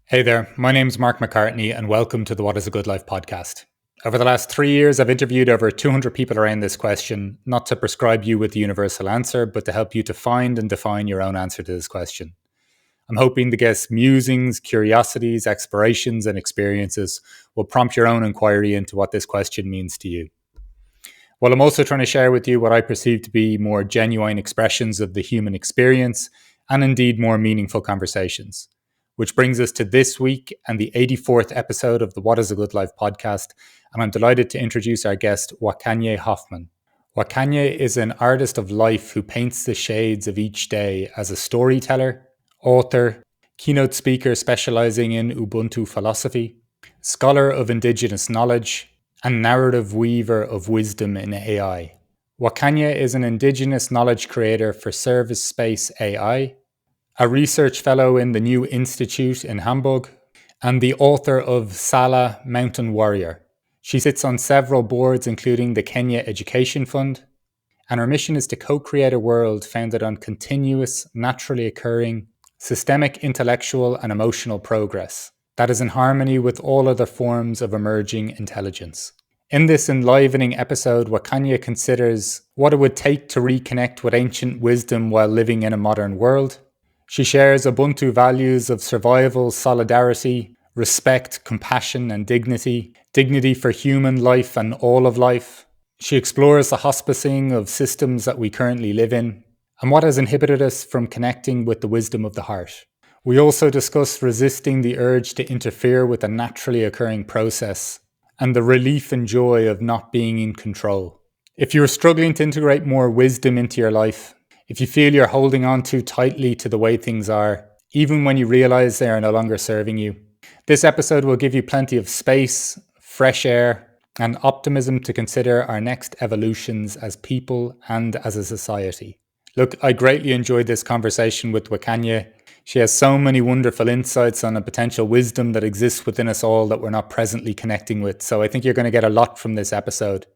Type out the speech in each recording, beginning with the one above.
Hey there, my name's Mark McCartney, and welcome to the What is a Good Life podcast. Over the last 3 years, I've interviewed over 200 people around this question, not to prescribe you with the universal answer, but to help you to find and define your own answer to this question. I'm hoping the guests' musings, curiosities, explorations, and experiences will prompt your own inquiry into what this question means to you. While I'm also trying to share with you what I perceive to be more genuine expressions of the human experience, and indeed more meaningful conversations. Which brings us to this week and the 84th episode of the What is a Good Life podcast, and I'm delighted to introduce our guest, Wakanyi Hoffman. Wakanyi is an artist of life who paints the shades of each day as a storyteller, author, keynote speaker specialising in Ubuntu philosophy, scholar of Indigenous knowledge, and narrative weaver of wisdom in AI. Wakanyi is an Indigenous Knowledge Curator for ServiceSpace AI, a research fellow in the New Institute in Hamburg, and the author of Sala, Mountain Warrior. She sits on several boards, including the Kenya Education Fund, and her mission is to co-create a world founded on continuous, naturally occurring, systemic intellectual and emotional progress that is in harmony with all other forms of emerging intelligence. In this enlivening episode, Wakanyi considers what it would take to reconnect with ancient wisdom while living in a modern world. She shares Ubuntu values of survival, solidarity, respect, compassion, and dignity for human life and all of life. She explores the hospicing of systems that we currently live in, and what has inhibited us from connecting with the wisdom of the heart. We also discuss resisting the urge to interfere with a naturally occurring process, and the relief and joy of not being in control. If you're struggling to integrate more wisdom into your life, if you feel you're holding on too tightly to the way things are, even when you realize they are no longer serving you, this episode will give you plenty of space, fresh air, and optimism to consider our next evolutions as people and as a society. Look, I greatly enjoyed this conversation with Wakanyi. She has so many wonderful insights on a potential wisdom that exists within us all that we're not presently connecting with. So I think you're going to get a lot from this episode.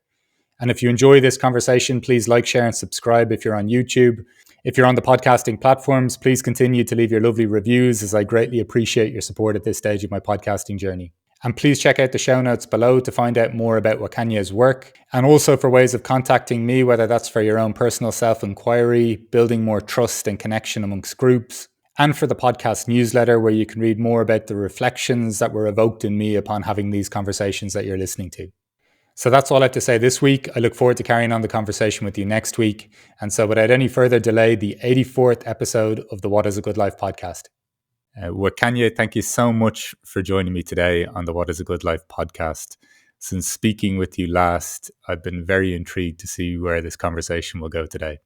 And if you enjoy this conversation, please like, share, and subscribe if you're on YouTube. If you're on the podcasting platforms, please continue to leave your lovely reviews, as I greatly appreciate your support at this stage of my podcasting journey. And please check out the show notes below to find out more about Wakanyi's work, and also for ways of contacting me, whether that's for your own personal self-inquiry, building more trust and connection amongst groups, and for the podcast newsletter, where you can read more about the reflections that were evoked in me upon having these conversations that you're listening to. So that's all I have to say this week. I look forward to carrying on the conversation with you next week. And so without any further delay, the 84th episode of the What is a Good Life podcast. Wakanyi, thank you so much for joining me today on the What is a Good Life podcast. Since speaking with you last, I've been very intrigued to see where this conversation will go today.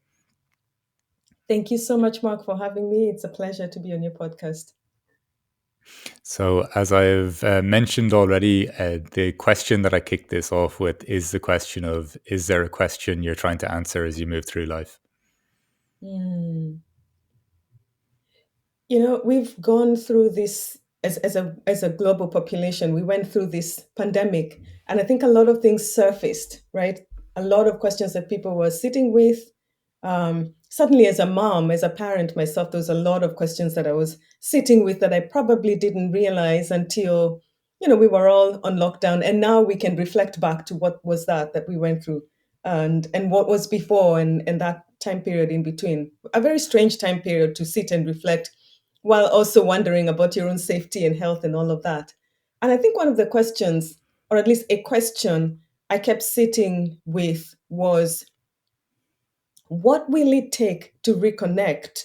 Thank you so much, Mark, for having me. It's a pleasure to be on your podcast. So, as I've mentioned already, the question that I kicked this off with is the question of, is there a question you're trying to answer as you move through life? You know, we've gone through this as a global population. We went through this pandemic, and I think a lot of things surfaced, right? A lot of questions that people were sitting with. Suddenly, as a mom, as a parent myself, there was a lot of questions that I was sitting with that I probably didn't realize until, we were all on lockdown. And now we can reflect back to what was that we went through, and what was before, and that time period in between. A very strange time period to sit and reflect while also wondering about your own safety and health and all of that. And I think one of the questions, or at least a question I kept sitting with, was, what will it take to reconnect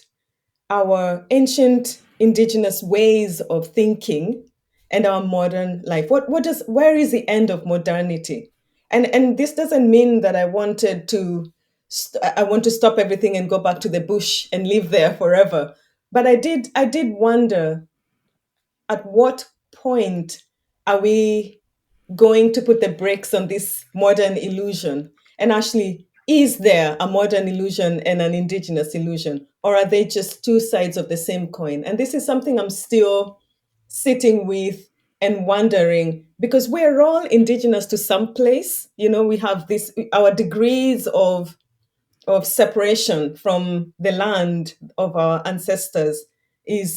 our ancient indigenous ways of thinking and our modern life? Where is the end of modernity? And this doesn't mean that I want to stop everything and go back to the bush and live there forever. But I did wonder, at what point are we going to put the brakes on this modern illusion? And actually, is there a modern illusion and an indigenous illusion? Or are they just two sides of the same coin? And this is something I'm still sitting with and wondering, because we're all indigenous to some place. We have our degrees of separation from the land of our ancestors is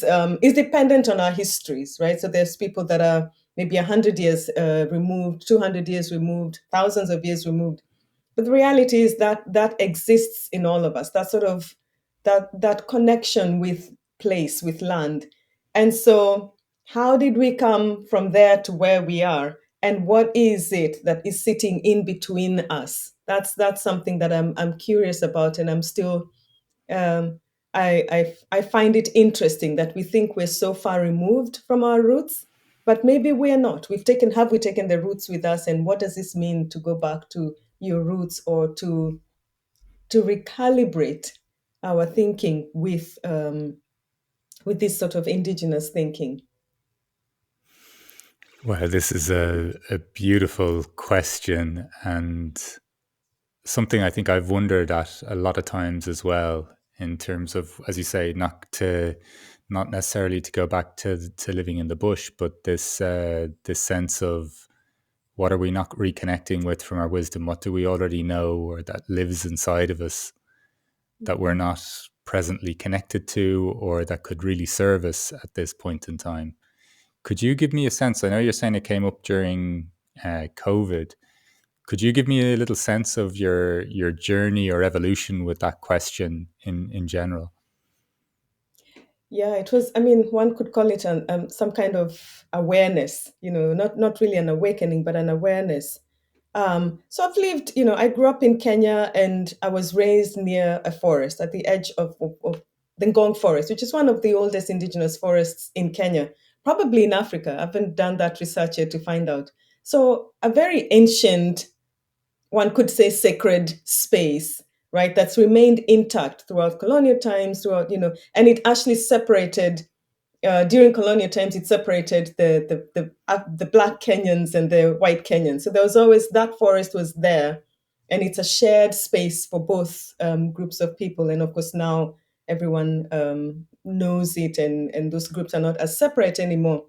dependent on our histories, right? So there's people that are maybe 100 years removed, 200 years removed, thousands of years removed. But the reality is that that exists in all of us. That sort of that connection with place, with land. And so, how did we come from there to where we are? And what is it that is sitting in between us? That's something that I'm curious about, and I'm still um, I find it interesting that we think we're so far removed from our roots, but maybe we're not. Have we taken the roots with us, and what does this mean to go back to your roots, or to recalibrate our thinking with this sort of indigenous thinking? Well, this is a beautiful question, and something I think I've wondered at a lot of times as well, in terms of, as you say, not necessarily to go back to living in the bush, but this sense of what are we not reconnecting with from our wisdom? What do we already know, or that lives inside of us, that we're Mhm. not presently connected to, or that could really serve us at this point in time? Could you give me a sense? I know you're saying it came up during COVID. Could you give me a little sense of your journey or evolution with that question in general? Yeah, it was. I mean, one could call it some kind of awareness. Not really an awakening, but an awareness. So I've lived. I grew up in Kenya, and I was raised near a forest at the edge of the Ngong Forest, which is one of the oldest indigenous forests in Kenya, probably in Africa. I haven't done that research yet to find out. So a very ancient, one could say, sacred space, right? That's remained intact throughout colonial times, and it actually separated during colonial times. It separated the black Kenyans and the white Kenyans. So there was always that forest was there, and it's a shared space for both groups of people. And of course, now everyone knows it, and those groups are not as separate anymore.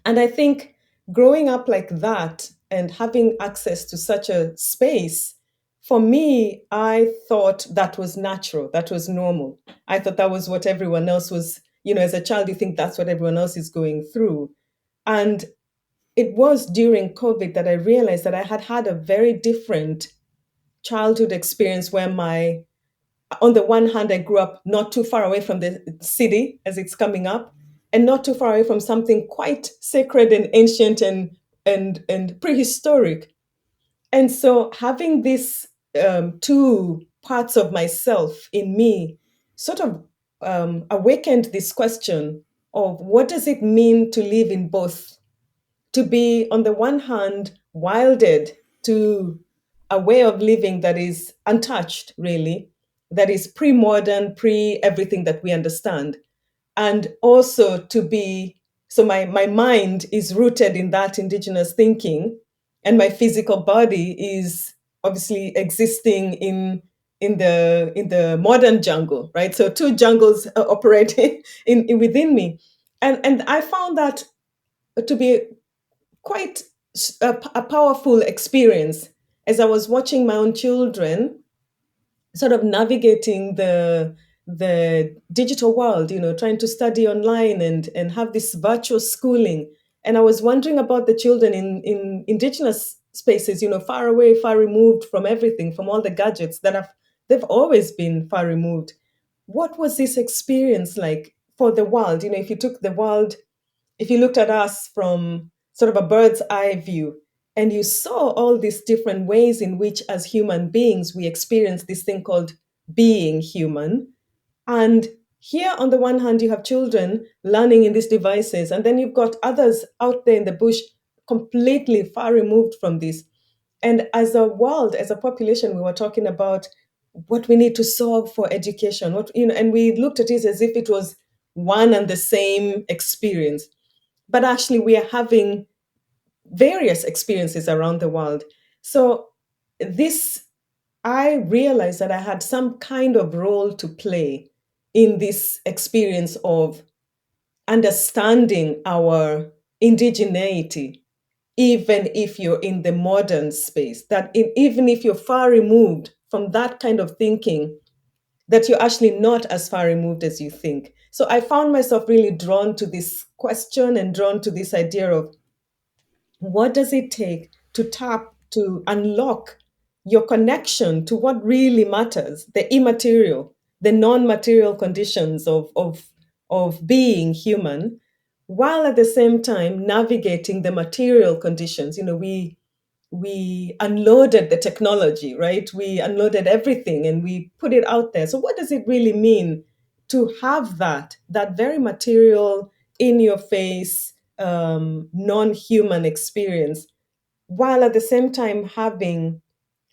And I think growing up like that and having access to such a space, for me, I thought that was natural, that was normal. I thought that was what everyone else was, as a child, you think that's what everyone else is going through. And it was during COVID that I realized that I had had a very different childhood experience where on the one hand, I grew up not too far away from the city as it's coming up, and not too far away from something quite sacred and ancient and prehistoric. And so having these two parts of myself in me sort of awakened this question of what does it mean to live in both, to be, on the one hand, wilded to a way of living that is untouched, really, that is pre modern, pre everything that we understand. And also to be, so my mind is rooted in that indigenous thinking, and my physical body is obviously existing in the modern jungle, right? So two jungles operating within me. And I found that to be quite a powerful experience as I was watching my own children sort of navigating the digital world, trying to study online and have this virtual schooling. And I was wondering about the children in indigenous spaces, far away, far removed from everything, from all the gadgets they've always been far removed. What was this experience like for the world? If you took the world, if you looked at us from sort of a bird's eye view, and you saw all these different ways in which, as human beings, we experience this thing called being human. And here, on the one hand, you have children learning in these devices, and then you've got others out there in the bush completely far removed from this. And as a world, as a population, we were talking about what we need to solve for education, and we looked at it as if it was one and the same experience. But actually, we are having various experiences around the world. So, this, I realized that I had some kind of role to play in this experience of understanding our indigeneity, even if you're in the modern space, even if you're far removed from that kind of thinking, that you're actually not as far removed as you think. So I found myself really drawn to this question and drawn to this idea of what does it take to tap, to unlock your connection to what really matters, the immaterial, the non-material conditions of being human, while at the same time navigating the material conditions. We unloaded the technology, right? We unloaded everything and we put it out there. So what does it really mean to have that very material, in your face, non-human experience, while at the same time having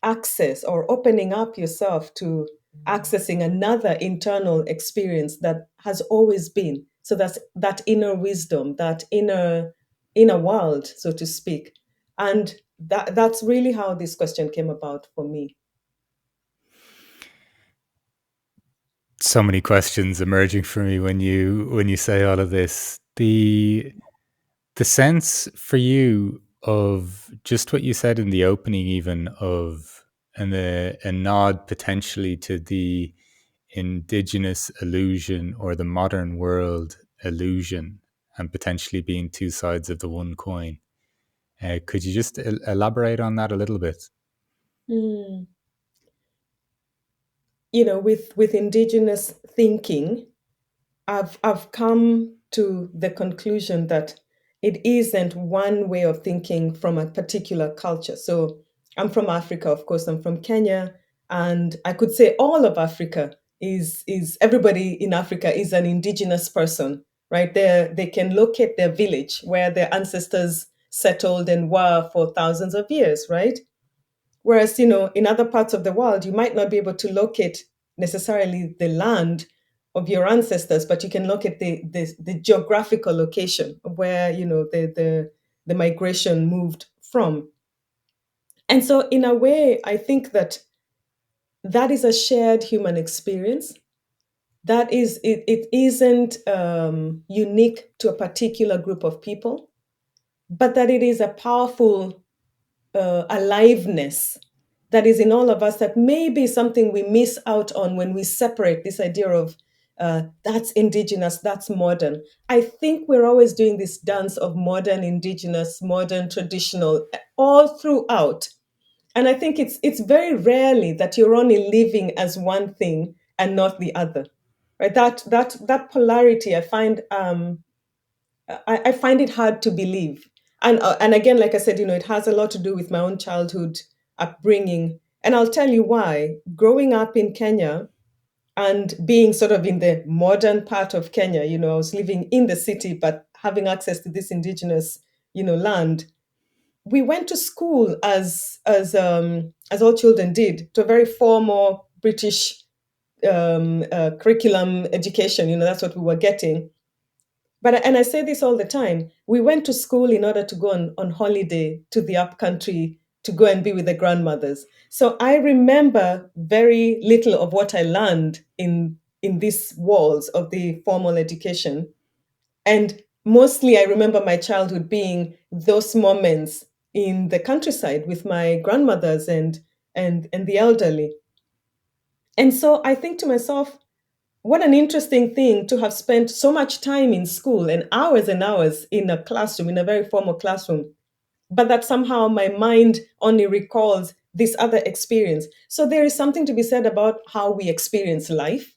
access or opening up yourself to accessing another internal experience that has always been. So that's that inner wisdom, that inner world, so to speak. And that's really how this question came about for me. So many questions emerging for me when you say all of this. The sense for you of just what you said in the opening, even of a nod potentially to the indigenous illusion or the modern world illusion, and potentially being two sides of the one coin. Could you just elaborate on that a little bit? Mm. With indigenous thinking, I've come to the conclusion that it isn't one way of thinking from a particular culture. So I'm from Africa, of course. I'm from Kenya, and I could say all of Africa is everybody in Africa is an indigenous person, right? They can locate their village where their ancestors settled and were for thousands of years, right? Whereas, in other parts of the world, you might not be able to locate necessarily the land of your ancestors, but you can locate the geographical location of where, the migration moved from. And so, in a way, I think that is a shared human experience. That is, it isn't unique to a particular group of people, but that it is a powerful aliveness that is in all of us that may be something we miss out on when we separate this idea of that's indigenous, that's modern. I think we're always doing this dance of modern, indigenous, modern, traditional, all throughout. And I think it's very rarely that you're only living as one thing and not the other. Right? That polarity, I find it hard to believe. And again, like I said, it has a lot to do with my own childhood upbringing. And I'll tell you why. Growing up in Kenya and being sort of in the modern part of Kenya, I was living in the city, but having access to this indigenous, land. We went to school as all children did, to a very formal British curriculum education. That's what we were getting. But and I say this all the time. We went to school in order to go on holiday to the upcountry to go and be with the grandmothers. So I remember very little of what I learned in these walls of the formal education. And mostly I remember my childhood being those moments in the countryside with my grandmothers and the elderly. And so I think to myself, what an interesting thing to have spent so much time in school and hours in a classroom, in a very formal classroom, but that somehow my mind only recalls this other experience. So there is something to be said about how we experience life,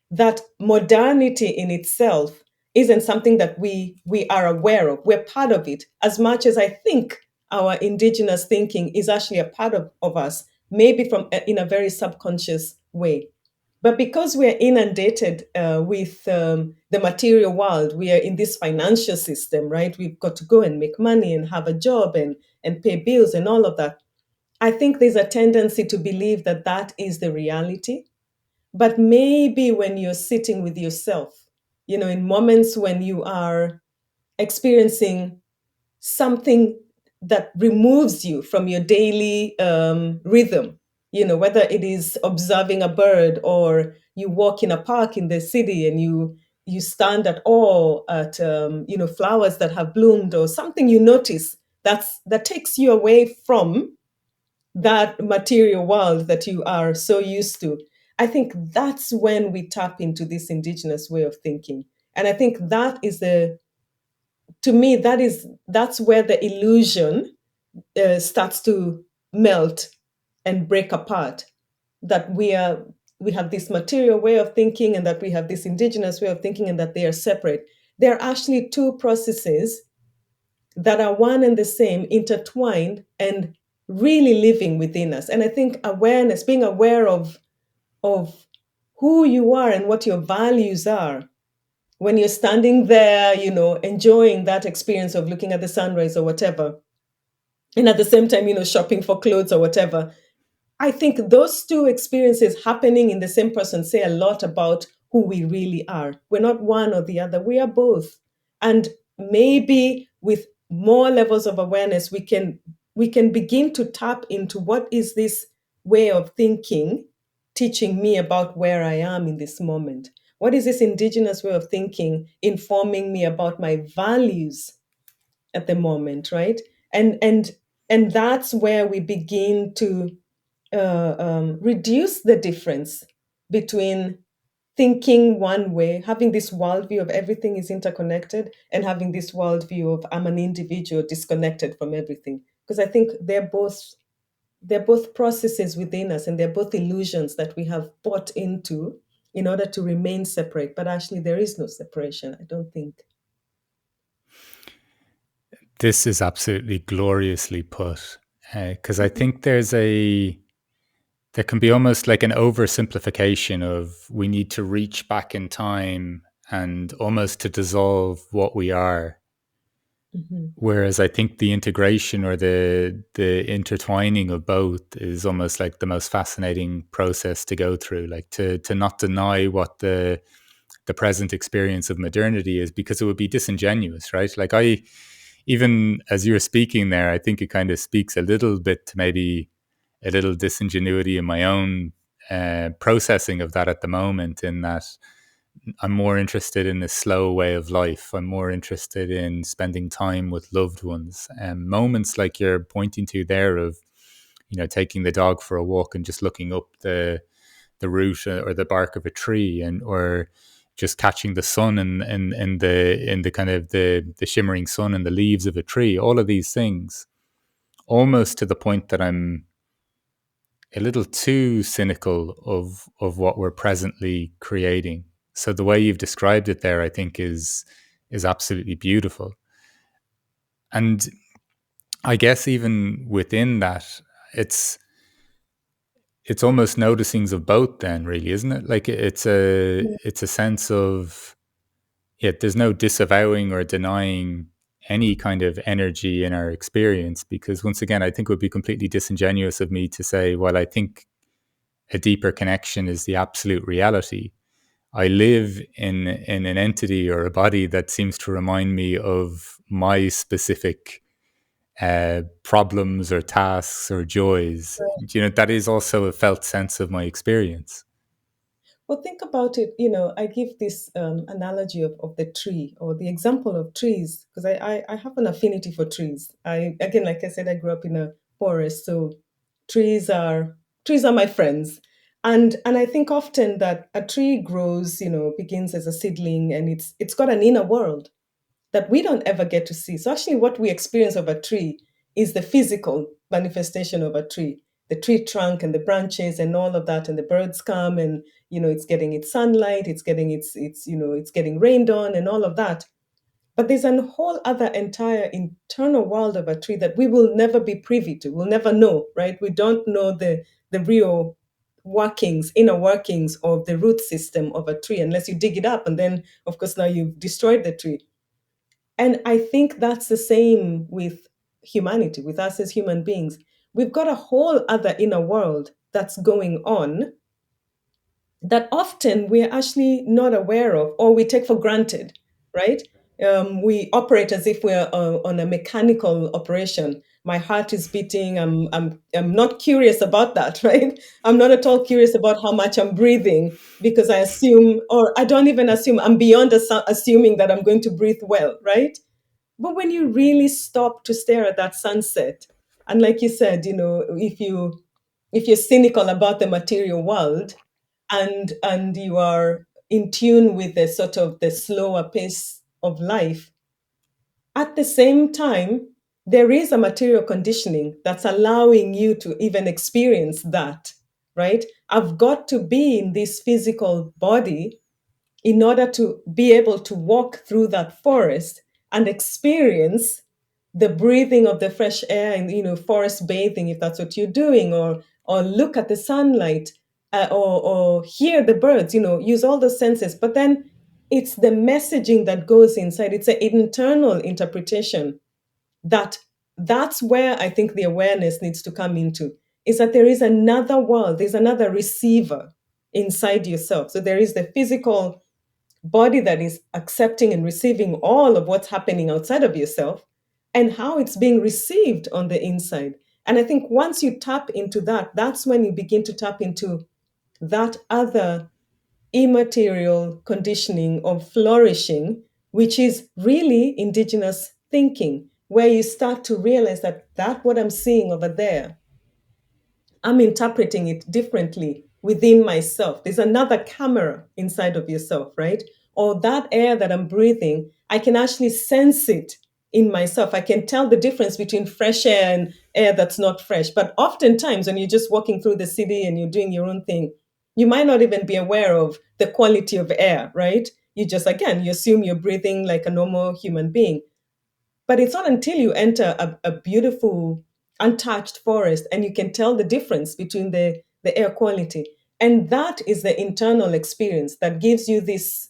that modernity in itself isn't something that we are aware of. We're part of it, as much as I think our indigenous thinking is actually a part of us, maybe from in a very subconscious way. But because we're inundated with the material world, we are in this financial system, right? We've got to go and make money and have a job and pay bills and all of that. I think there's a tendency to believe that that is the reality. But maybe when you're sitting with yourself, in moments when you are experiencing something that removes you from your daily rhythm, whether it is observing a bird or you walk in a park in the city and you stand at awe at flowers that have bloomed, or something you notice that takes you away from that material world that you are so used to. I think that's when we tap into this indigenous way of thinking. And I think that is the to me that's where the illusion starts to melt and break apart, that we have this material way of thinking and that we have this indigenous way of thinking and that they are separate. They're actually two processes that are one and the same, intertwined and really living within us. And I think awareness, being aware of who you are and what your values are when you're standing there, enjoying that experience of looking at the sunrise or whatever, and at the same time, shopping for clothes or whatever. I think those two experiences happening in the same person say a lot about who we really are. We're not one or the other, we are both. And maybe with more levels of awareness, we can begin to tap into what is this way of thinking teaching me about where I am in this moment? What is this indigenous way of thinking informing me about my values at the moment, right? And that's where we begin to reduce the difference between thinking one way, having this worldview of everything is interconnected, and having this worldview of I'm an individual disconnected from everything. Because I think they're both processes within us, and they're both illusions that we have bought into in order to remain separate. But actually, there is no separation, I don't think. This is absolutely gloriously put. Because I think there can be almost like an oversimplification of we need to reach back in time and almost to dissolve what we are. Mhm. Whereas I think the integration or the intertwining of both is almost like the most fascinating process to go through. Like to not deny what the present experience of modernity is, because it would be disingenuous, right? Like I, even as you were speaking there, I think it kind of speaks a little bit to maybe a little disingenuity in my own processing of that at the moment, in that I'm more interested in a slow way of life. I'm more interested in spending time with loved ones. And moments like you're pointing to there of, taking the dog for a walk and just looking up the root or the bark of a tree, and or just catching the sun and the kind of the shimmering sun and the leaves of a tree. All of these things, almost to the point that I'm a little too cynical of what we're presently creating. So the way you've described it there, I think is absolutely beautiful. And I guess even within that, it's it's almost noticings of both then, really, isn't it? Like it's a sense of, yeah, there's no disavowing or denying any kind of energy in our experience, because once again, I think it would be completely disingenuous of me to say, well, I think a deeper connection is the absolute reality. I live in an entity or a body that seems to remind me of my specific problems or tasks or joys. That is also a felt sense of my experience. Well, think about it. I give this analogy of the tree, or the example of trees, because I have an affinity for trees. Again, like I said, I grew up in a forest, so trees are trees are my friends. And I think often that a tree grows, begins as a seedling, and it's got an inner world that we don't ever get to see. So actually, what we experience of a tree is the physical manifestation of a tree, the tree trunk and the branches and all of that, and the birds come, and it's getting its sunlight, it's getting it's getting rained on and all of that. But there's a whole other entire internal world of a tree that we will never be privy to. We'll never know, right? We don't know the real inner workings of the root system of a tree unless you dig it up, and then of course now you've destroyed the tree. And I think that's the same with humanity, with us as human beings. We've got a whole other inner world that's going on that often we're actually not aware of, or we take for granted, right? We operate as if we're on a mechanical operation. My heart is beating. I'm not curious about that, right? I'm not at all curious about how much I'm breathing, because I assume, or I don't even assume, I'm beyond assuming that I'm going to breathe well, right? But when you really stop to stare at that sunset, and like you said, if you're cynical about the material world, and you are in tune with the sort of the slower pace of life. At the same time, there is a material conditioning that's allowing you to even experience that, right? I've got to be in this physical body in order to be able to walk through that forest and experience the breathing of the fresh air and, forest bathing, if that's what you're doing, or look at the sunlight, or hear the birds, use all the senses. But then it's the messaging that goes inside. It's an internal interpretation that's where I think the awareness needs to come into, is that there is another world, there's another receiver inside yourself. So there is the physical body that is accepting and receiving all of what's happening outside of yourself and how it's being received on the inside. And I think once you tap into that, that's when you begin to tap into that other immaterial conditioning of flourishing, which is really indigenous thinking, where you start to realize that what I'm seeing over there, I'm interpreting it differently within myself. There's another camera inside of yourself, right? Or that air that I'm breathing, I can actually sense it in myself. I can tell the difference between fresh air and air that's not fresh. But oftentimes, when you're just walking through the city and you're doing your own thing, you might not even be aware of the quality of air, right? You just, again, you assume you're breathing like a normal human being. But it's not until you enter a beautiful, untouched forest and you can tell the difference between the air quality. And that is the internal experience that gives you this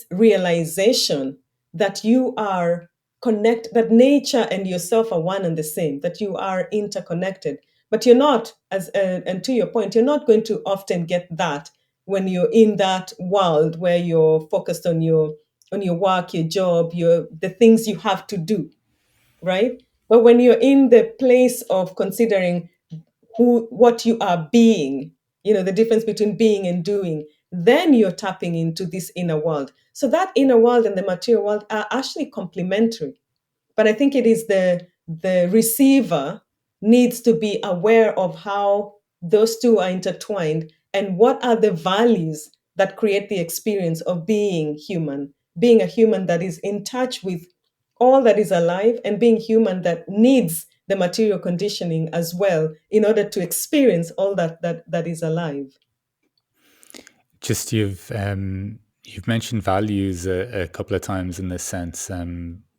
realization that you are that nature and yourself are one and the same, that you are interconnected. But you're not, and to your point, you're not going to often get that when you're in that world where you're focused on your work, your job, the things you have to do, right? But when you're in the place of considering what you are being, the difference between being and doing, then you're tapping into this inner world. So that inner world and the material world are actually complementary. But I think it is the receiver needs to be aware of how those two are intertwined and what are the values that create the experience of being a human that is in touch with all that is alive, and being human that needs the material conditioning as well in order to experience all that is alive. Just you've mentioned values a couple of times in this sense.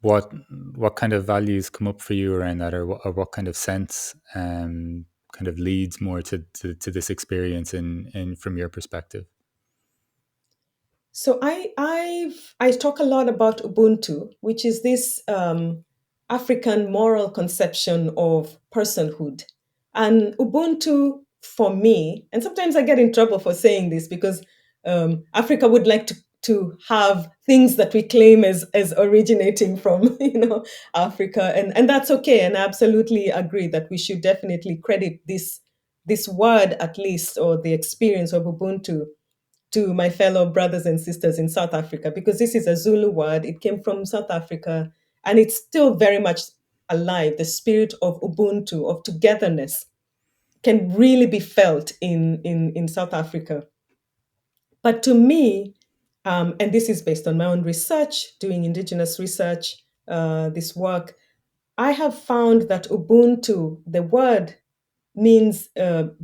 What kind of values come up for you around that, or what kind of sense kind of leads more to this experience in from your perspective? So I talk a lot about Ubuntu, which is this African moral conception of personhood. And Ubuntu for me, and sometimes I get in trouble for saying this because Africa would like to have things that we claim as originating from Africa, and that's okay. And I absolutely agree that we should definitely credit this word, at least, or the experience of Ubuntu, to my fellow brothers and sisters in South Africa, because this is a Zulu word. It came from South Africa and it's still very much alive. The spirit of Ubuntu, of togetherness, can really be felt in South Africa. But to me, and this is based on my own research, doing Indigenous research, this work, I have found that Ubuntu, the word, means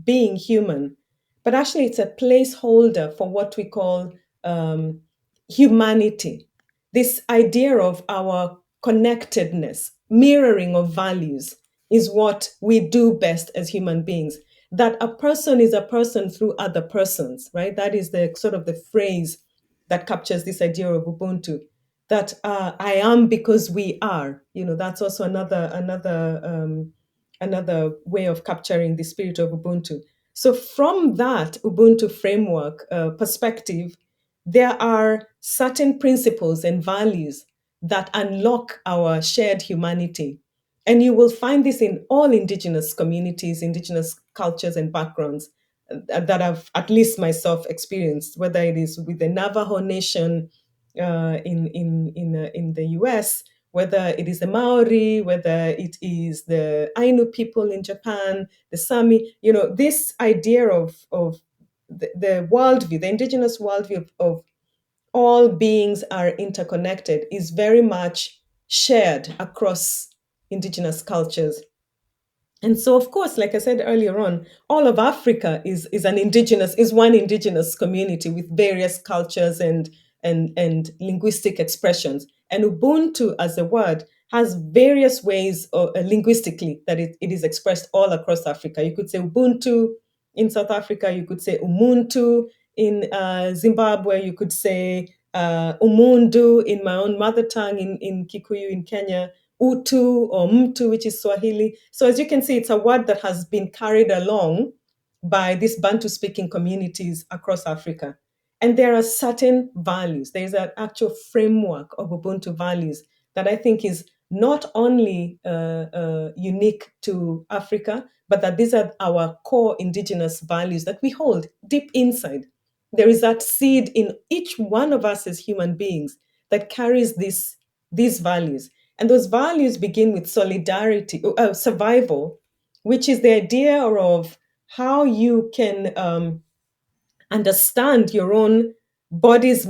being human, but actually it's a placeholder for what we call um, humanity. This idea of our connectedness, mirroring of values, is what we do best as human beings. That a person is a person through other persons, right? That is the sort of the phrase that captures this idea of Ubuntu. That I am because we are. That's also another way of capturing the spirit of Ubuntu. So, from that Ubuntu framework perspective, there are certain principles and values that unlock our shared humanity. And you will find this in all Indigenous communities, Indigenous cultures, and backgrounds that I've at least myself experienced, whether it is with the Navajo Nation in the US, whether it is the Maori, whether it is the Ainu people in Japan, the Sami. This idea of the worldview, the indigenous worldview of all beings are interconnected is very much shared across indigenous cultures. And so, of course, like I said earlier on, all of Africa is one indigenous community with various cultures and linguistic expressions. And Ubuntu as a word has various ways linguistically that it is expressed all across Africa. You could say Ubuntu in South Africa, you could say Umuntu in Zimbabwe, you could say Umundu in my own mother tongue in Kikuyu in Kenya, Utu or Mtu, which is Swahili. So as you can see, it's a word that has been carried along by these Bantu speaking communities across Africa. And there are certain values. There's an actual framework of Ubuntu values that I think is not only unique to Africa, but that these are our core indigenous values that we hold deep inside. There is that seed in each one of us as human beings that carries these values. And those values begin with solidarity, survival, which is the idea of how you can understand your own body's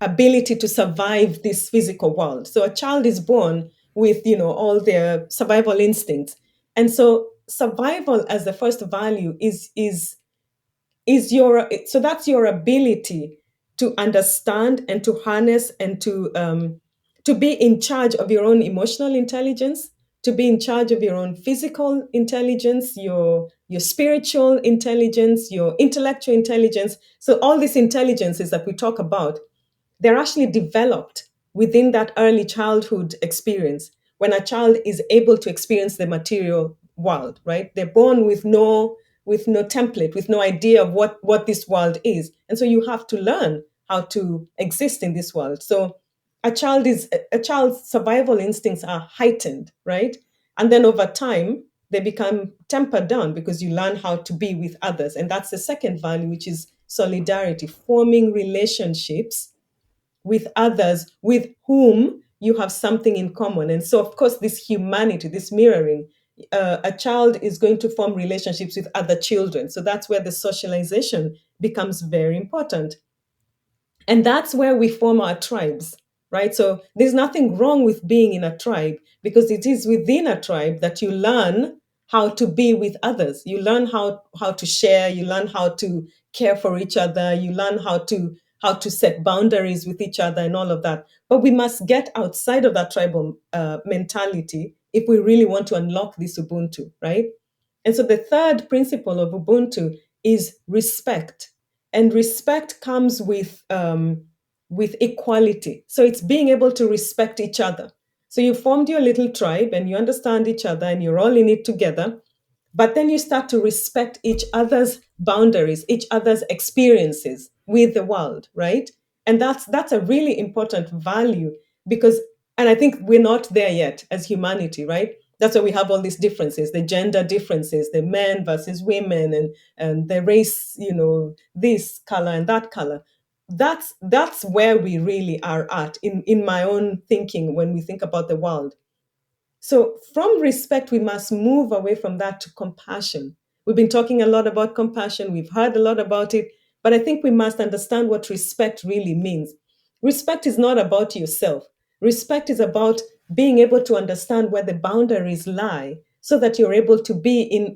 ability to survive this physical world. So a child is born with, all their survival instincts. And so survival as the first value so that's your ability to understand and to harness and to be in charge of your own emotional intelligence, to be in charge of your own physical intelligence, your spiritual intelligence, your intellectual intelligence. So all these intelligences that we talk about, they're actually developed within that early childhood experience when a child is able to experience the material world, right? They're born with no template, with no idea of what this world is. And so you have to learn how to exist in this world. So a child's survival instincts are heightened, right? And then over time, they become tempered down because you learn how to be with others. And that's the second value, which is solidarity, forming relationships with others with whom you have something in common. And so, of course, this humanity, this mirroring, a child is going to form relationships with other children. So that's where the socialization becomes very important. And that's where we form our tribes, right? So there's nothing wrong with being in a tribe because it is within a tribe that you learn how to be with others. You learn how to share, you learn how to care for each other, you learn how to set boundaries with each other and all of that. But we must get outside of that tribal mentality if we really want to unlock this Ubuntu, right? And so the third principle of Ubuntu is respect, and respect comes with equality. So it's being able to respect each other. So you formed your little tribe and you understand each other and you're all in it together. But then you start to respect each other's boundaries, each other's experiences with the world, right? And that's a really important value because, and I think we're not there yet as humanity, right? That's why we have all these differences, the gender differences, the men versus women, and the race, this color and that color. That's where we really are at in my own thinking when we think about the world. So, from respect, we must move away from that to compassion. We've been talking a lot about compassion, we've heard a lot about it, but I think we must understand what respect really means. Respect is not about yourself, respect is about being able to understand where the boundaries lie so that you're able to be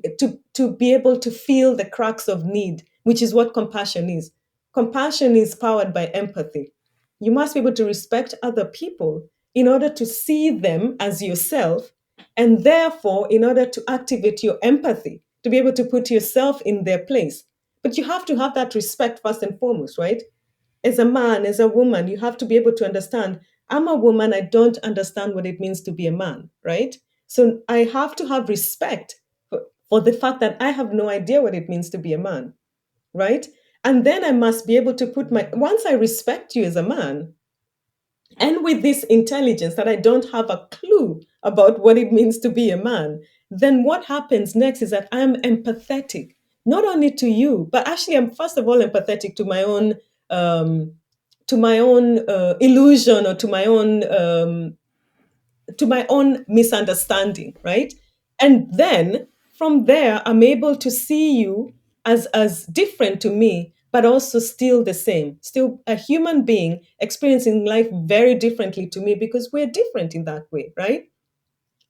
able to feel the cracks of need, which is what compassion is. Compassion is powered by empathy. You must be able to respect other people in order to see them as yourself, and therefore, in order to activate your empathy, to be able to put yourself in their place. But you have to have that respect first and foremost, right? As a man, as a woman, you have to be able to understand I'm a woman, I don't understand what it means to be a man, right? So I have to have respect for the fact that I have no idea what it means to be a man, right? And then I must be able to once I respect you as a man, and with this intelligence that I don't have a clue about what it means to be a man, then what happens next is that I'm empathetic, not only to you, but actually I'm first of all empathetic to my own illusion or to my own misunderstanding, right? And then from there, I'm able to see you as different to me, but also still the same, still a human being experiencing life very differently to me because we're different in that way, right?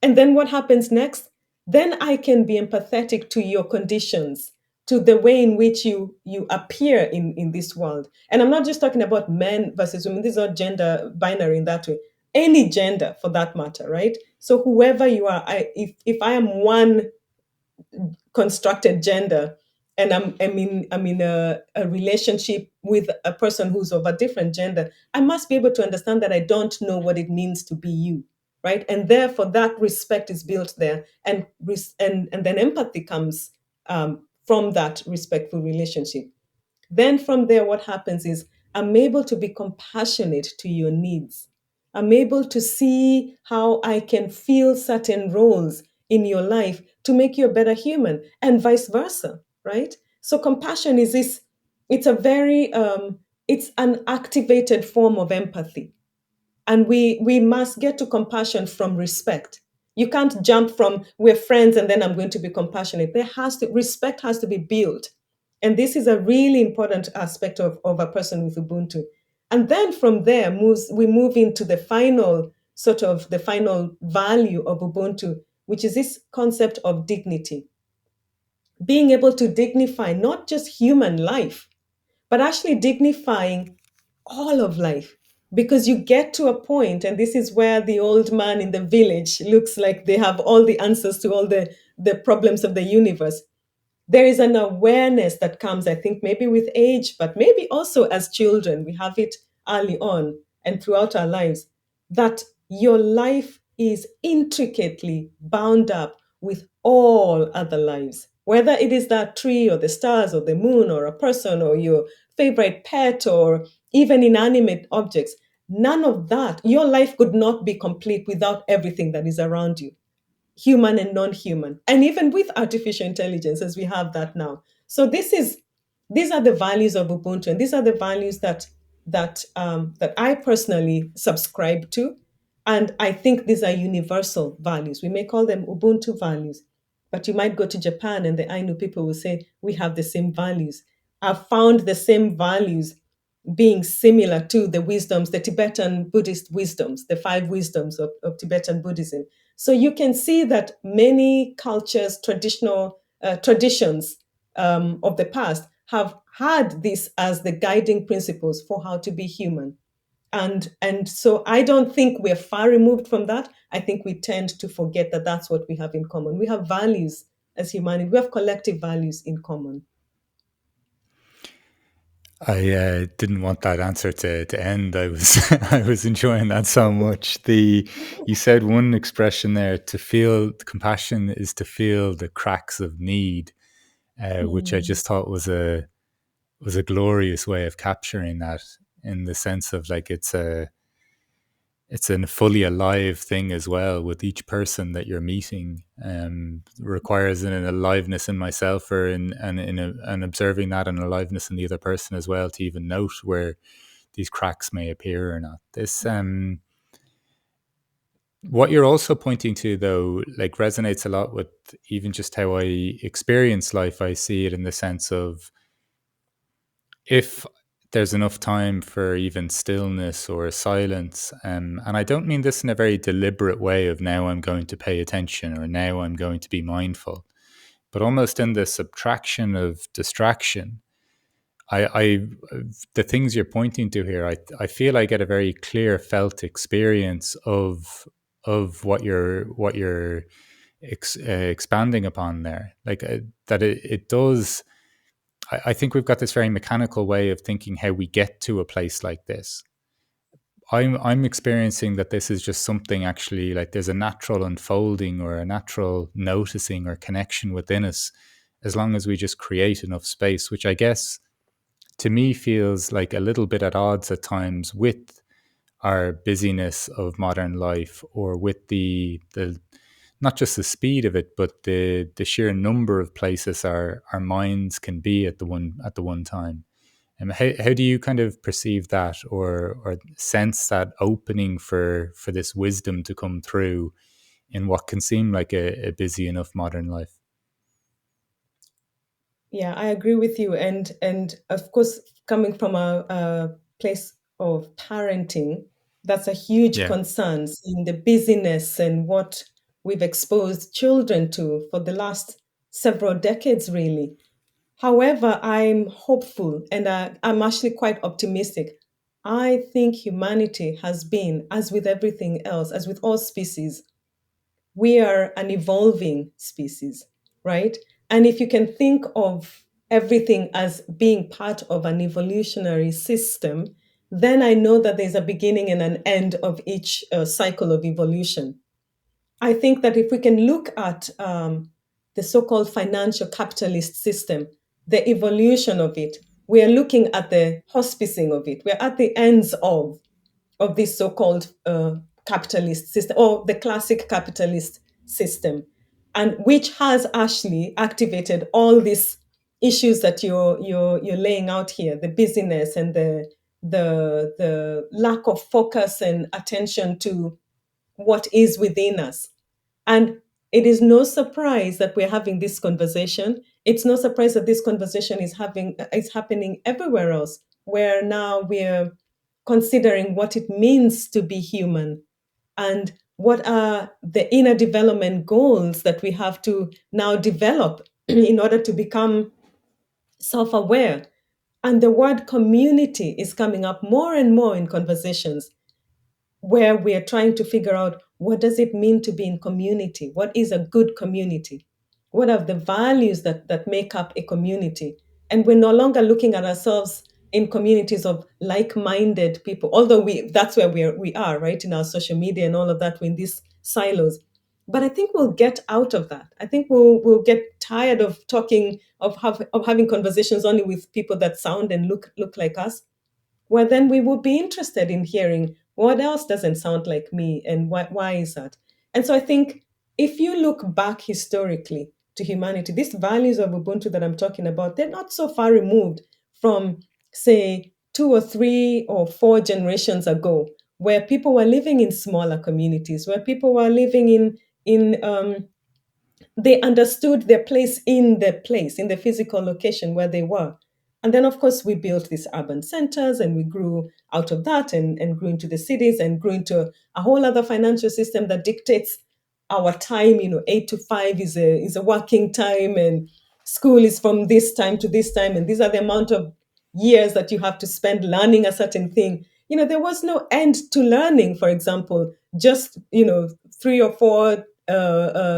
And then what happens next? Then I can be empathetic to your conditions, to the way in which you appear in this world. And I'm not just talking about men versus women. This is not gender binary in that way. Any gender for that matter, right? So whoever you are, if I am one constructed gender and I'm in a relationship with a person who's of a different gender, I must be able to understand that I don't know what it means to be you, right? And therefore that respect is built there, and then empathy comes from that respectful relationship. Then from there, what happens is I'm able to be compassionate to your needs. I'm able to see how I can fill certain roles in your life to make you a better human, and vice versa, right? So compassion is this, it's a very, it's an activated form of empathy. And we must get to compassion from respect. You can't jump from we're friends and then I'm going to be compassionate. Respect has to be built. And this is a really important aspect of a person with Ubuntu. And then from there we move into the final value of Ubuntu, which is this concept of dignity. Being able to dignify not just human life, but actually dignifying all of life. Because you get to a point, and this is where the old man in the village looks like they have all the answers to all the problems of the universe. There is an awareness that comes, I think, maybe with age, but maybe also as children. We have it early on and throughout our lives, that your life is intricately bound up with all other lives, whether it is that tree or the stars or the moon or a person or your favorite pet or even inanimate objects. None of that, your life could not be complete without everything that is around you, human and non-human, and even with artificial intelligence as we have that now. So these are the values of Ubuntu, and these are the values that I personally subscribe to, and I think these are universal values. We may call them Ubuntu values, but you might go to Japan and the Ainu people will say we have the same values. I've found the same values being similar to the wisdoms, the Tibetan Buddhist wisdoms, the five wisdoms of Tibetan Buddhism. So you can see that many cultures, traditions of the past have had this as the guiding principles for how to be human. And so I don't think we're far removed from that. I think we tend to forget that that's what we have in common. We have values as humanity. We have collective values in common. I didn't want that answer to end. I was I was enjoying that so much. You said one expression there: to feel compassion is to feel the cracks of need, which I Mm. just thought was a glorious way of capturing that, in the sense of like it's a fully alive thing as well. With each person that you're meeting, requires an aliveness in myself, or and observing that, and aliveness in the other person as well, to even note where these cracks may appear or not. This What you're also pointing to, though, like, resonates a lot with even just how I experience life. I see it in the sense of, if there's enough time for even stillness or silence, and I don't mean this in a very deliberate way of now I'm going to pay attention or now I'm going to be mindful, but almost in the subtraction of distraction. I the things you're pointing to here, I feel I get a very clear felt experience of what you're expanding upon there, like, that it does. I think we've got this very mechanical way of thinking how we get to a place like this. I'm experiencing that this is just something, actually, like, there's a natural unfolding or a natural noticing or connection within us, as long as we just create enough space, which I guess to me feels like a little bit at odds at times with our busyness of modern life, or with the not just the speed of it, but the sheer number of places our minds can be at the one time. And how do you kind of perceive that, or sense that opening for this wisdom to come through in what can seem like a busy enough modern life? Yeah, I agree with you. And of course, coming from a place of parenting, that's a huge Yeah. concern, seeing the busyness and what we've exposed children to for the last several decades, really. However, I'm hopeful and I'm actually quite optimistic. I think humanity has been, as with everything else, as with all species, we are an evolving species, right? And if you can think of everything as being part of an evolutionary system, then I know that there's a beginning and an end of each cycle of evolution. I think that if we can look at the so called financial capitalist system, the evolution of it, we are looking at the hospicing of it. We're at the ends of this so-called capitalist system or the classic capitalist system, and which has actually activated all these issues that you're laying out here, the busyness and the lack of focus and attention to what is within us. And it is no surprise that we're having this conversation. It's no surprise that this conversation is happening everywhere else, where now we're considering what it means to be human and what are the inner development goals that we have to now develop in order to become self-aware. And the word community is coming up more and more in conversations, where we are trying to figure out, what does it mean to be in community? What is a good community? What are the values that make up a community? And we're no longer looking at ourselves in communities of like-minded people, although that's where we are, right? In our social media and all of that, we're in these silos. But I think we'll get out of that. I think we'll get tired of talking, of having conversations only with people that sound and look like us, well, then we would be interested in hearing what else doesn't sound like me and why is that? And so I think if you look back historically to humanity, these values of Ubuntu that I'm talking about, they're not so far removed from, say, 2 or 3 or 4 generations ago, where people were living in smaller communities, where people were living in they understood their place, in the physical location where they were. And then, of course, we built these urban centers and we grew out of that and grew into the cities and grew into a whole other financial system that dictates our time. 8 to 5 is a working time, and school is from this time to this time. And these are the amount of years that you have to spend learning a certain thing. There was no end to learning, for example, just, 3 or 4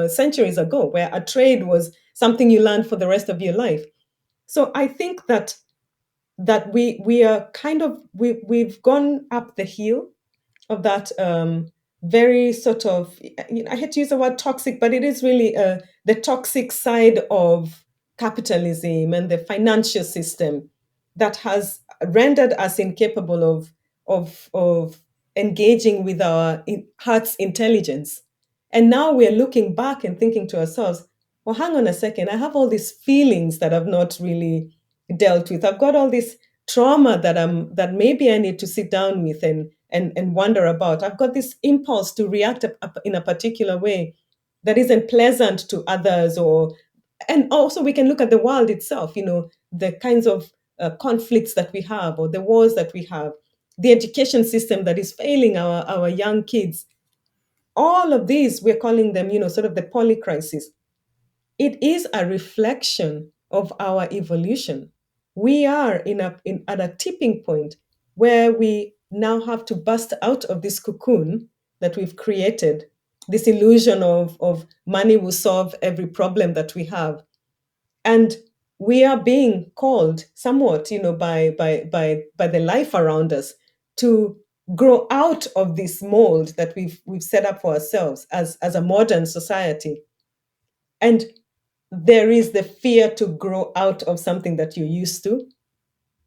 centuries ago, where a trade was something you learned for the rest of your life. So I think that we are kind of we've gone up the hill of that very sort of, I hate to use the word toxic, but it is really the toxic side of capitalism and the financial system that has rendered us incapable of engaging with our heart's intelligence. And now we're looking back and thinking to ourselves, well, hang on a second, I have all these feelings that I've not really dealt with. I've got all this trauma that maybe I need to sit down with and wonder about. I've got this impulse to react in a particular way that isn't pleasant to others, and also we can look at the world itself, the kinds of conflicts that we have, or the wars that we have, the education system that is failing our young kids. All of these, we're calling them, sort of the polycrisis. It is a reflection of our evolution. We are at a tipping point where we now have to bust out of this cocoon that we've created, this illusion of money will solve every problem that we have. And we are being called somewhat, by the life around us, to grow out of this mold that we've set up for ourselves as a modern society. And there is the fear to grow out of something that you're used to.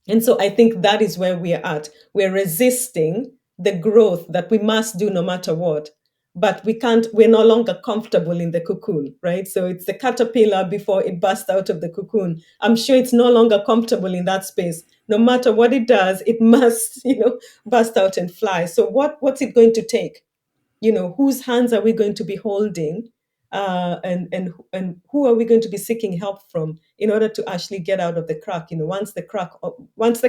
And so I think that is where we're at. We're resisting the growth that we must do no matter what. But we're no longer comfortable in the cocoon, right? So it's the caterpillar before it bursts out of the cocoon. I'm sure it's no longer comfortable in that space. No matter what it does, it must, burst out and fly. So what's it going to take? Whose hands are we going to be holding And who are we going to be seeking help from in order to actually get out of the crack? Once the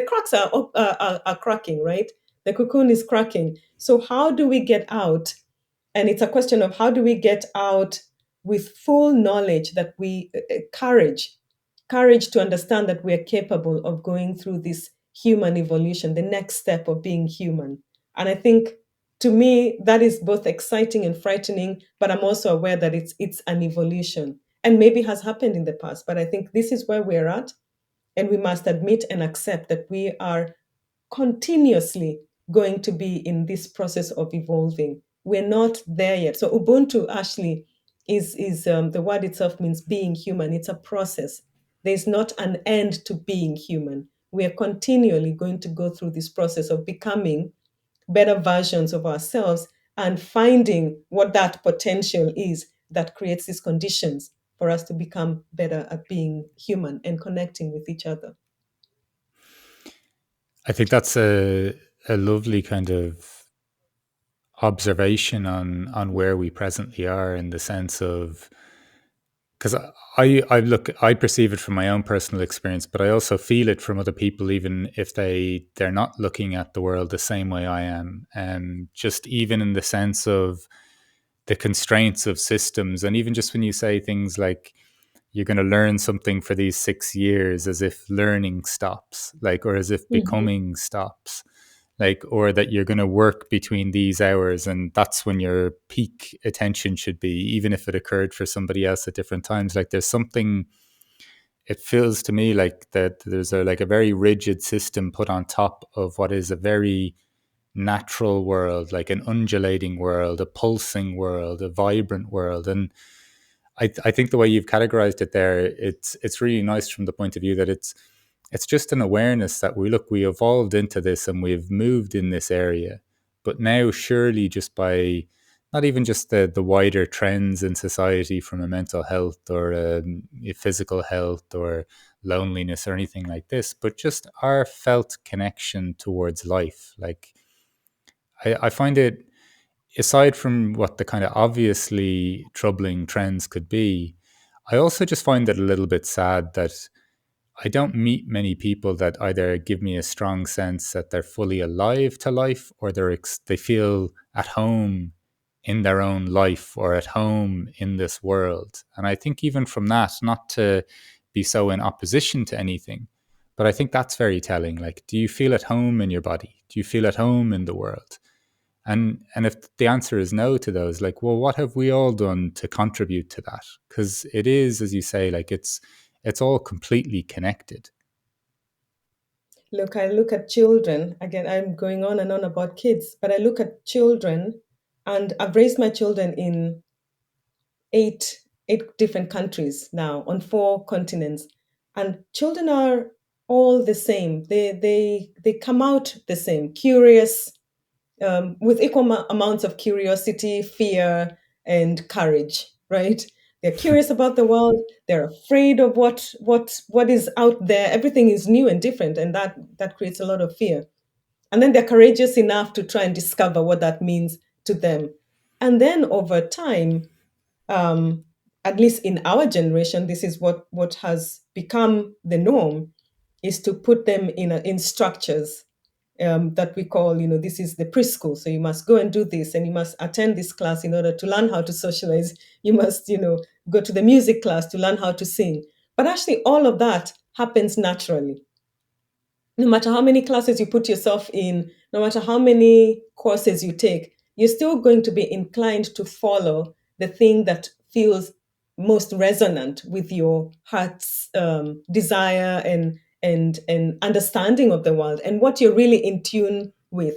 cracks are cracking, right? The cocoon is cracking. So how do we get out? And it's a question of how do we get out with full knowledge that courage to understand that we are capable of going through this human evolution, the next step of being human. And I think, to me, that is both exciting and frightening, but I'm also aware that it's an evolution and maybe has happened in the past. But I think this is where we're at, and we must admit and accept that we are continuously going to be in this process of evolving. We're not there yet. So Ubuntu actually is the word itself means being human. It's a process. There's not an end to being human. We are continually going to go through this process of becoming better versions of ourselves and finding what that potential is that creates these conditions for us to become better at being human and connecting with each other. I think that's a lovely kind of observation on where we presently are, in the sense of, because I perceive it from my own personal experience, but I also feel it from other people, even if they're not looking at the world the same way I am. Just even in the sense of the constraints of systems, and even just when you say things like you're going to learn something for these 6 years, as if learning stops, like, or as if Mhm. becoming stops, like, or that you're going to work between these hours and that's when your peak attention should be, even if it occurred for somebody else at different times. Like, there's something, it feels to me like that there's like a very rigid system put on top of what is a very natural world, like an undulating world, a pulsing world, a vibrant world. And I think the way you've categorized it there, it's really nice from the point of view that it's just an awareness that we evolved into this and we've moved in this area. But now, surely, just by not even just the wider trends in society from a mental health or a physical health or loneliness or anything like this, but just our felt connection towards life. Like, I find it, aside from what the kind of obviously troubling trends could be, I also just find it a little bit sad that I don't meet many people that either give me a strong sense that they're fully alive to life, or they feel at home in their own life or at home in this world. And I think even from that, not to be so in opposition to anything, but I think that's very telling. Like, do you feel at home in your body? Do you feel at home in the world? And if the answer is no to those, like, well, what have we all done to contribute to that? Because it is, as you say, like, it's all completely connected. Look, I look at children. Again, I'm going on and on about kids, but I look at children, and I've raised my children in eight eight different countries now on four continents. And children are all the same. They come out the same, curious, with equal amounts of curiosity, fear, and courage, right? They're curious about the world. They're afraid of what is out there. Everything is new and different, and that creates a lot of fear. And then they're courageous enough to try and discover what that means to them. And then over time, um, at least in our generation, this is what has become the norm, is to put them in structures that we call, this is the preschool. So you must go and do this, and you must attend this class in order to learn how to socialize. You must, go to the music class to learn how to sing. But actually, all of that happens naturally. No matter how many classes you put yourself in, no matter how many courses you take, you're still going to be inclined to follow the thing that feels most resonant with your heart's desire and understanding of the world and what you're really in tune with.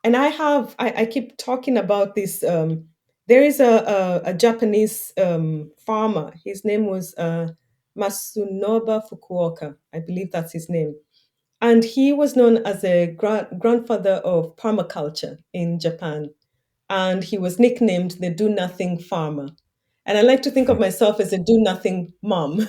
And I keep talking about this. There is a Japanese farmer. His name was Masunobu Fukuoka. I believe that's his name. And he was known as a grandfather of permaculture in Japan. And he was nicknamed the do nothing farmer. And I like to think of myself as a do nothing mom,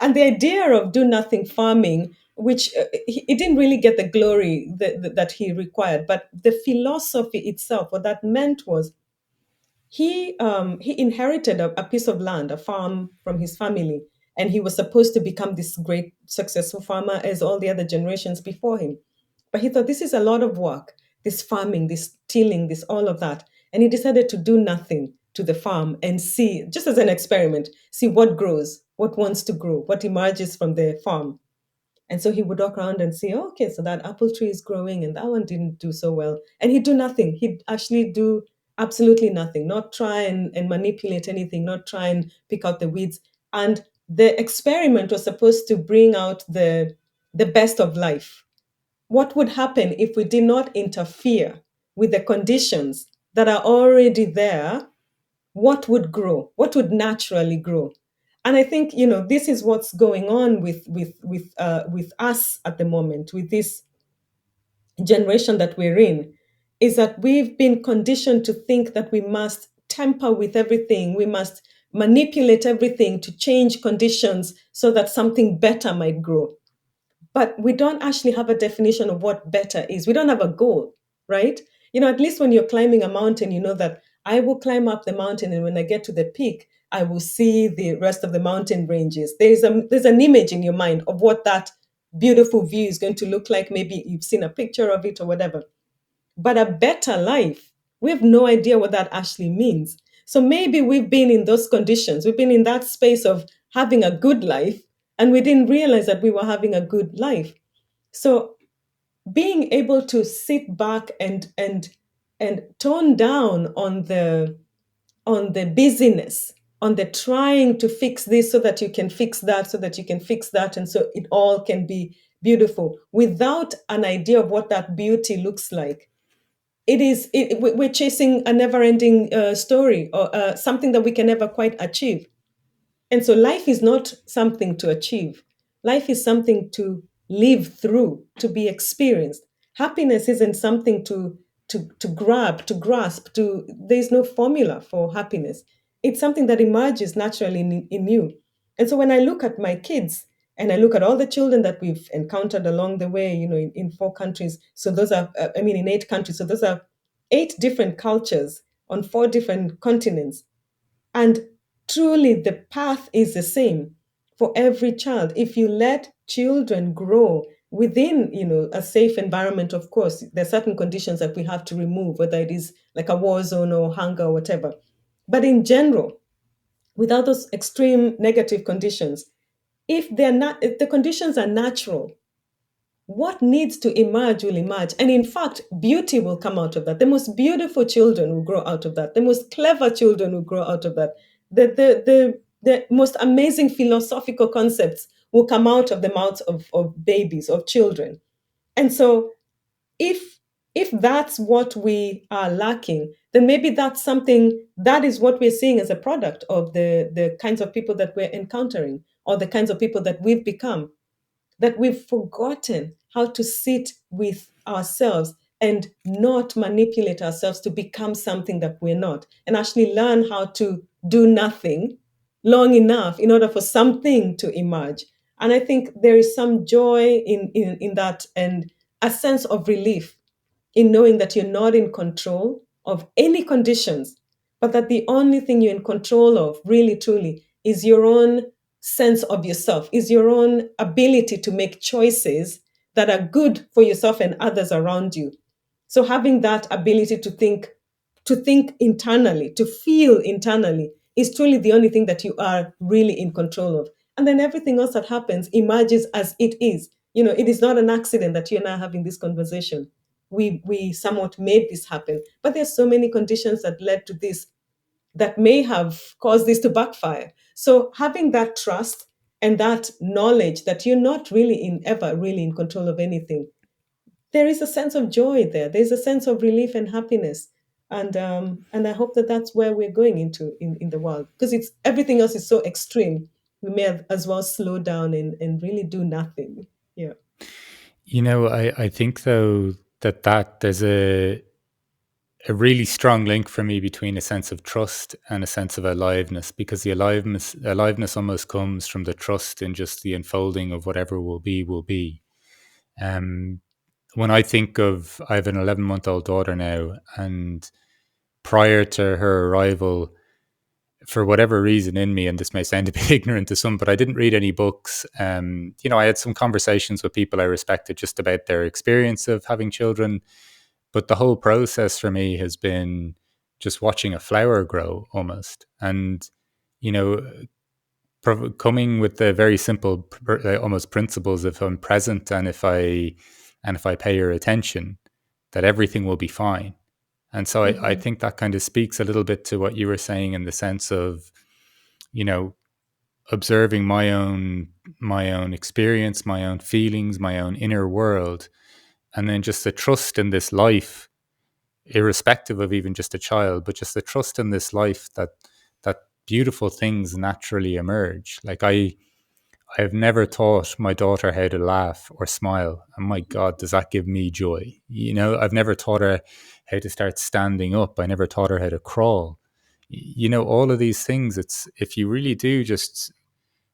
And the idea of do nothing farming, which he didn't really get the glory that he required, but the philosophy itself, what that meant was he inherited a piece of land, a farm from his family, and he was supposed to become this great successful farmer as all the other generations before him. But he thought this is a lot of work, this farming, this tilling, this all of that. And he decided to do nothing to the farm and see, just as an experiment, see what grows, what wants to grow, what emerges from the farm. And so he would walk around and say, oh, okay, so that apple tree is growing and that one didn't do so well. And he'd do nothing. He'd actually do absolutely nothing, not try and manipulate anything, not try and pick out the weeds. And the experiment was supposed to bring out the best of life. What would happen if we did not interfere with the conditions that are already there? What would grow? What would naturally grow? And I think this is what's going on with us at the moment, with this generation that we're in, is that we've been conditioned to think that we must tamper with everything, we must manipulate everything to change conditions so that something better might grow. But we don't actually have a definition of what better is. We don't have a goal, right? At least when you're climbing a mountain, you know that I will climb up the mountain, and when I get to the peak, I will see the rest of the mountain ranges. There's an image in your mind of what that beautiful view is going to look like. Maybe you've seen a picture of it or whatever. But a better life, we have no idea what that actually means. So maybe we've been in those conditions. We've been in that space of having a good life, and we didn't realize that we were having a good life. So being able to sit back and tone down on the busyness, on the trying to fix this so that you can fix that, so that you can fix that, and so it all can be beautiful without an idea of what that beauty looks like. We're chasing a never-ending story, or something that we can never quite achieve. And so life is not something to achieve. Life is something to live through, to be experienced. Happiness isn't something to grab, to grasp, there's no formula for happiness. It's something that emerges naturally in you. And so when I look at my kids and I look at all the children that we've encountered along the way, in 4 countries, so those are, in 8 countries, so those are 8 different cultures on 4 different continents. And truly, the path is the same for every child. If you let children grow within, a safe environment, of course, there are certain conditions that we have to remove, whether it is like a war zone or hunger or whatever. But in general, without those extreme negative conditions, if the conditions are natural, what needs to emerge will emerge. And in fact, beauty will come out of that. The most beautiful children will grow out of that. The most clever children will grow out of that. The most amazing philosophical concepts will come out of the mouths of babies, of children. And so if if that's what we are lacking, then maybe that is what we're seeing as a product of the kinds of people that we're encountering, or the kinds of people that we've become, that we've forgotten how to sit with ourselves and not manipulate ourselves to become something that we're not, and actually learn how to do nothing long enough in order for something to emerge. And I think there is some joy in that, and a sense of relief in knowing that you're not in control of any conditions, but that the only thing you're in control of, really, truly, is your own sense of yourself, is your own ability to make choices that are good for yourself and others around you. So having that ability to think internally, to feel internally, is truly the only thing that you are really in control of. And then everything else that happens emerges as it is. It is not an accident that you and I are having this conversation. We somewhat made this happen, but there's so many conditions that led to this, that may have caused this to backfire. So having that trust and that knowledge that you're not ever really in control of anything, there is a sense of joy there. There's a sense of relief and happiness. And I hope that that's where we're going into in the world, because it's everything else is so extreme. We may as well slow down and really do nothing. Yeah. I think though that there's a really strong link for me between a sense of trust and a sense of aliveness, because the aliveness almost comes from the trust in just the unfolding of whatever will be will be. When I think of, I have an 11-month-old daughter now, and prior to her arrival, for whatever reason in me, and this may sound a bit ignorant to some, but I didn't read any books. I had some conversations with people I respected just about their experience of having children, but the whole process for me has been just watching a flower grow almost. And, you know, coming with the very simple, almost principles: if I'm present and if I pay your attention, that everything will be fine. And so I Mm-hmm. think that kind of speaks a little bit to what you were saying in the sense of, you know, observing my own experience, my own feelings, my own inner world, and then just the trust in this life, irrespective of even just a child, but just the trust in this life that beautiful things naturally emerge. Like I've never taught my daughter how to laugh or smile, and my God, does that give me joy? I've never taught her how to start standing up. I never taught her how to crawl. All of these things. It's if you really do just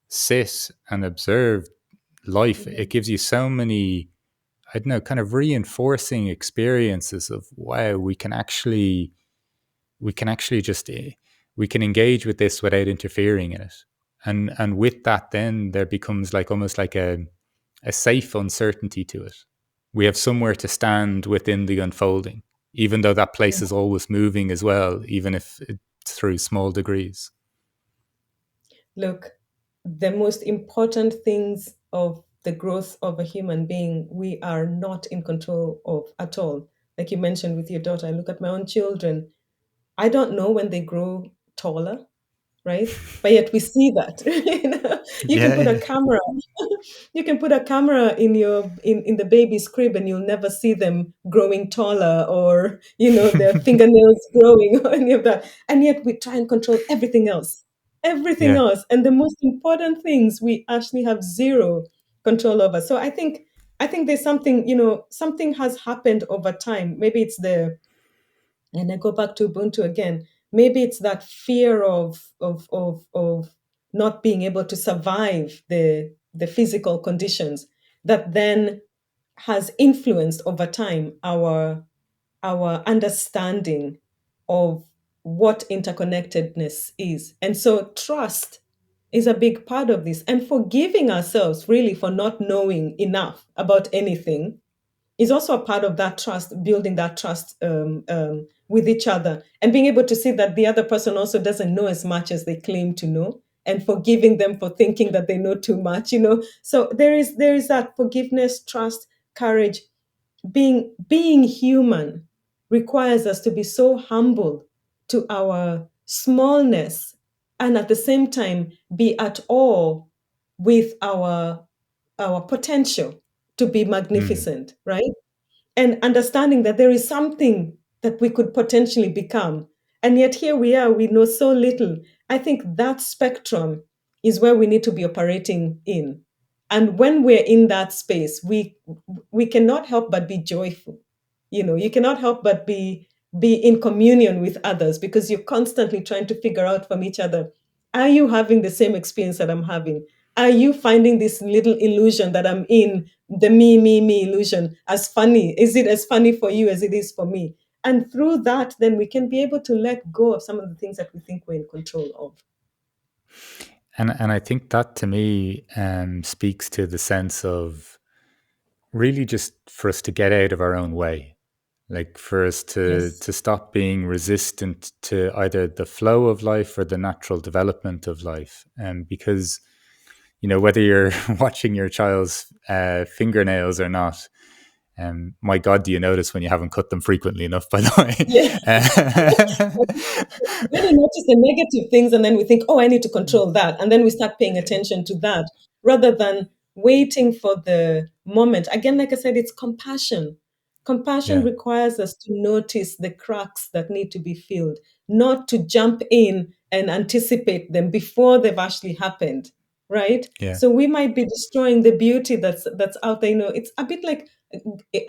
sit and observe life, it gives you so many, I don't know, kind of reinforcing experiences of wow, we can actually just we can engage with this without interfering in it. And with that, then there becomes like almost like a safe uncertainty to it. We have somewhere to stand within the unfolding, even though that place is always moving as well, even if it's through small degrees. Look, the most important things of the growth of a human being, we are not in control of at all. Like you mentioned with your daughter, I look at my own children. I don't know when they grow taller, right? But yet we see that. You can put a Yeah. camera, you can put a camera in in the baby's crib and you'll never see them growing taller or, their fingernails growing or any of that. And yet we try and control everything else. Everything Yeah. else. And the most important things we actually have zero control over. So I think there's something, something has happened over time. Maybe it's and I go back to Ubuntu again. Maybe it's that fear of not being able to survive the physical conditions that then has influenced over time our understanding of what interconnectedness is. And so trust is a big part of this, and forgiving ourselves really for not knowing enough about anything is also a part of that trust, building that trust with each other, and being able to see that the other person also doesn't know as much as they claim to know, and forgiving them for thinking that they know too much. So there is that forgiveness, trust, courage. Being human requires us to be so humble to our smallness, and at the same time be at awe with our potential to be Mm. magnificent, right? And understanding that there is something that we could potentially become. And yet here we are, we know so little. I think that spectrum is where we need to be operating in. And when we're in that space, we cannot help but be joyful. You cannot help but be in communion with others, because you're constantly trying to figure out from each other, are you having the same experience that I'm having? Are you finding this little illusion that I'm in, the me illusion, as funny? Is it as funny for you as it is for me? And through that, then we can be able to let go of some of the things that we think we're in control of. And I think that to me speaks to the sense of really just for us to get out of our own way, like for us Yes. to stop being resistant to either the flow of life or the natural development of life. Because whether you're watching your child's fingernails or not, my God, do you notice when you haven't cut them frequently enough? By the Yeah. way, We only notice the negative things and then we think, oh, I need to control that. And then we start paying attention to that rather than waiting for the moment. Again, like I said, it's compassion. Compassion yeah, requires us to notice the cracks that need to be filled, not to jump in and anticipate them before they've actually happened, right? yeah, So we might be destroying the beauty that's out there. It's a bit like,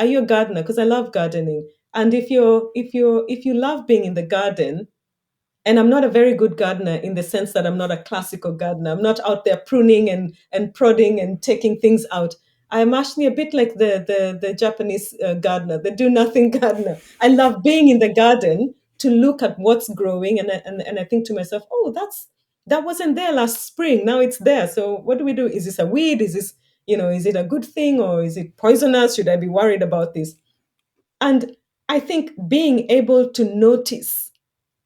are you a gardener? Because I love gardening. And if you love being in the garden, and I'm not a very good gardener in the sense that I'm not a classical gardener. I'm not out there pruning and prodding and taking things out. I'm actually a bit like the Japanese gardener, the do nothing gardener. I love being in the garden, to look at what's growing, and I think to myself, oh, that wasn't there last spring, now it's there. So what do we do? Is this a weed? Is this, is it a good thing, or is it poisonous? Should I be worried about this? And I think being able to notice,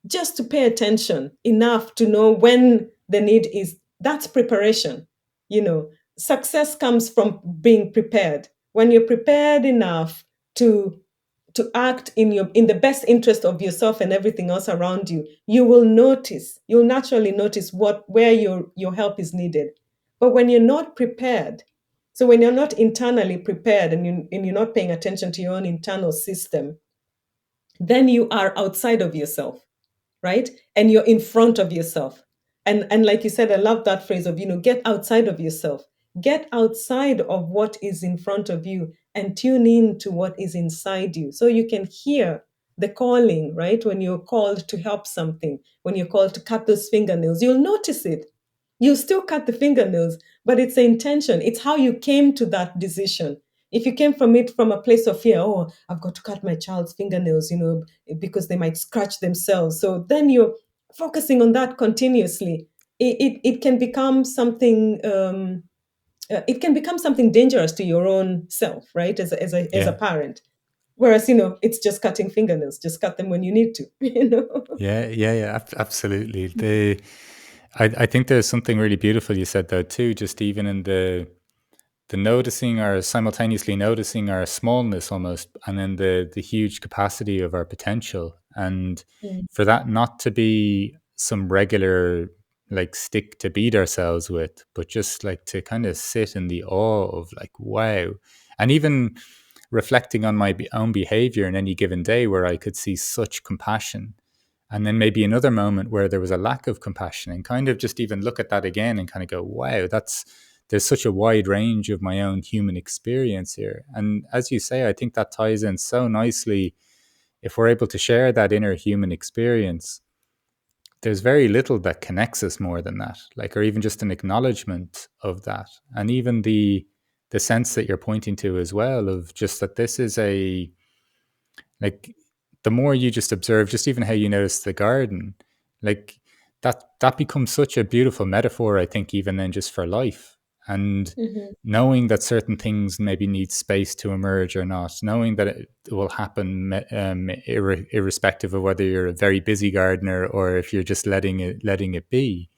just to pay attention enough to know when the need is, that's preparation. Success comes from being prepared. When you're prepared enough to act in the best interest of yourself and everything else around you, you'll naturally notice where your help is needed. But when you're not prepared, so when you're not internally prepared, and you're not paying attention to your own internal system, then you are outside of yourself, right? And you're in front of yourself. And like you said, I love that phrase of, get outside of yourself. Get outside of what is in front of you and tune in to what is inside you. So you can hear the calling, right? When you're called to help something, when you're called to cut those fingernails, you'll notice it. You still cut the fingernails, but it's the intention. It's how you came to that decision. If you came from it from a place of fear, oh, I've got to cut my child's fingernails, because they might scratch themselves. So then you're focusing on that continuously. It can become something. It can become something dangerous to your own self, right? As a Yeah. parent. Whereas, it's just cutting fingernails. Just cut them when you need to. Yeah, absolutely. I think there's something really beautiful you said though too, just even in the noticing or simultaneously noticing our smallness almost, and then the huge capacity of our potential, and Mm. for that not to be some regular like stick to beat ourselves with, but just like to kind of sit in the awe of like wow, and even reflecting on my own behavior in any given day where I could see such compassion, and then maybe another moment where there was a lack of compassion, and kind of just even look at that again and kind of go wow, there's such a wide range of my own human experience here. And as you say, I think that ties in so nicely. If we're able to share that inner human experience, there's very little that connects us more than that, like, or even just an acknowledgement of that. And even the sense that you're pointing to as well of just that this is a, like, the more you just observe, just even how you notice the garden, like that becomes such a beautiful metaphor, I think, even then just for life. And Mhm. knowing that certain things maybe need space to emerge or not, knowing that it will happen irrespective of whether you're a very busy gardener or if you're just letting it be.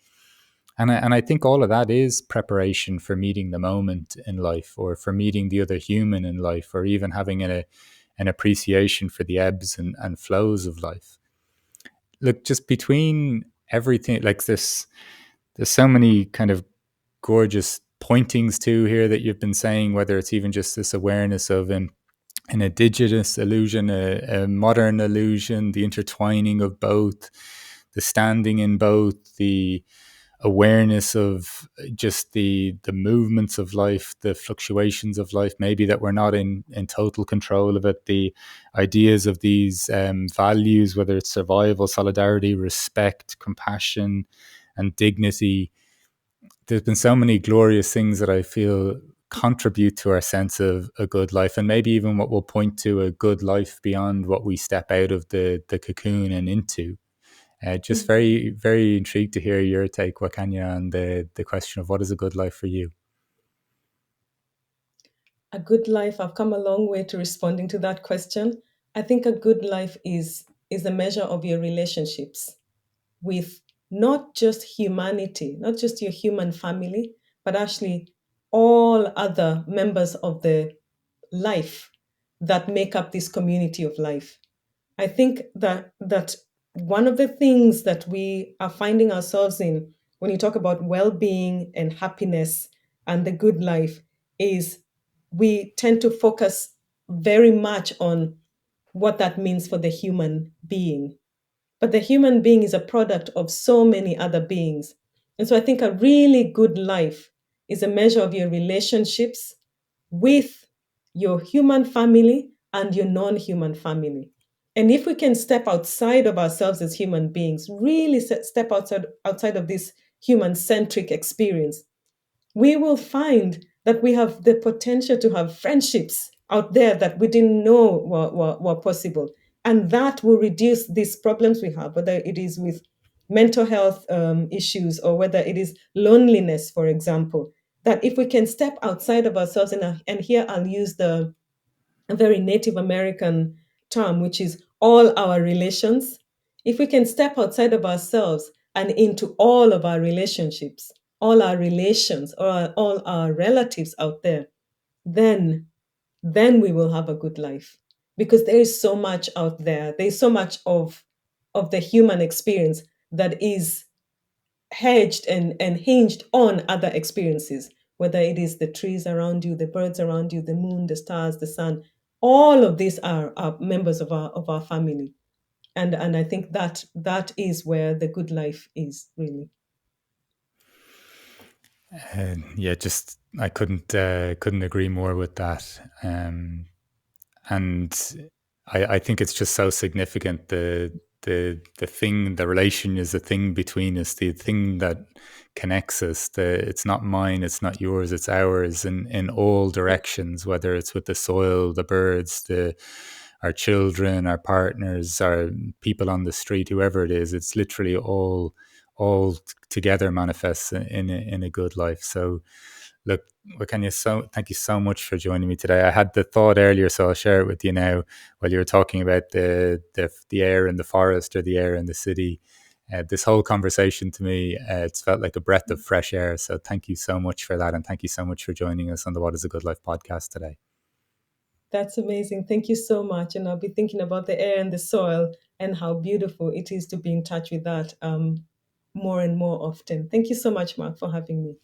And I think all of that is preparation for meeting the moment in life, or for meeting the other human in life, or even having an appreciation for the ebbs and flows of life. Look, just between everything like this, there's so many kind of gorgeous pointings to here that you've been saying, whether it's even just this awareness of an indigenous illusion, a modern illusion, the intertwining of both, the standing in both, the awareness of just the movements of life, the fluctuations of life, maybe that we're not in total control of it, the ideas of these values, whether it's survival, solidarity, respect, compassion, and dignity. There's been so many glorious things that I feel contribute to our sense of a good life, and maybe even what will point to a good life beyond what we step out of the cocoon and into. Just Mhm. very, very intrigued to hear your take, Wakanya, on the question of what is a good life for you. A good life, I've come a long way to responding to that question. I think a good life is a measure of your relationships with not just humanity, not just your human family, but actually all other members of the life that make up this community of life. I think that one of the things that we are finding ourselves in when you talk about well-being and happiness and the good life is we tend to focus very much on what that means for the human being. But the human being is a product of so many other beings. And so I think a really good life is a measure of your relationships with your human family and your non human family. And if we can step outside of ourselves as human beings, really step outside of this human centric experience, we will find that we have the potential to have friendships out there that we didn't know were possible. And that will reduce these problems we have, whether it is with mental health issues or whether it is loneliness, for example. That if we can step outside of ourselves, and here I'll use a very Native American term, which is all our relations. If we can step outside of ourselves and into all of our relationships, all our relations, or all our relatives out there, then we will have a good life, because there is so much out there. There's so much of the human experience that is hedged and hinged on other experiences, whether it is the trees around you, the birds around you, the moon, the stars, the sun. All of these are members of our family. And I think that is where the good life is, really. Yeah, just I couldn't agree more with that. And I think it's just so significant. The thing, the relation is the thing between us, the thing that connects us. It's not mine, it's not yours, it's ours in all Yeah. directions, whether it's with the soil, the birds, our children, our partners, our people on the street, whoever it is. It's literally all together manifests in a good life. So look, Wakanyi, thank you so much for joining me today. I had the thought earlier, so I'll share it with you now. While you were talking about the air in the forest or the air in the city, this whole conversation to me, it's felt like a breath of fresh air. So thank you so much for that, and thank you so much for joining us on the What Is a Good Life podcast today. That's amazing. Thank you so much. And I'll be thinking about the air and the soil and how beautiful it is to be in touch with that more and more often. Thank you so much, Mark, for having me.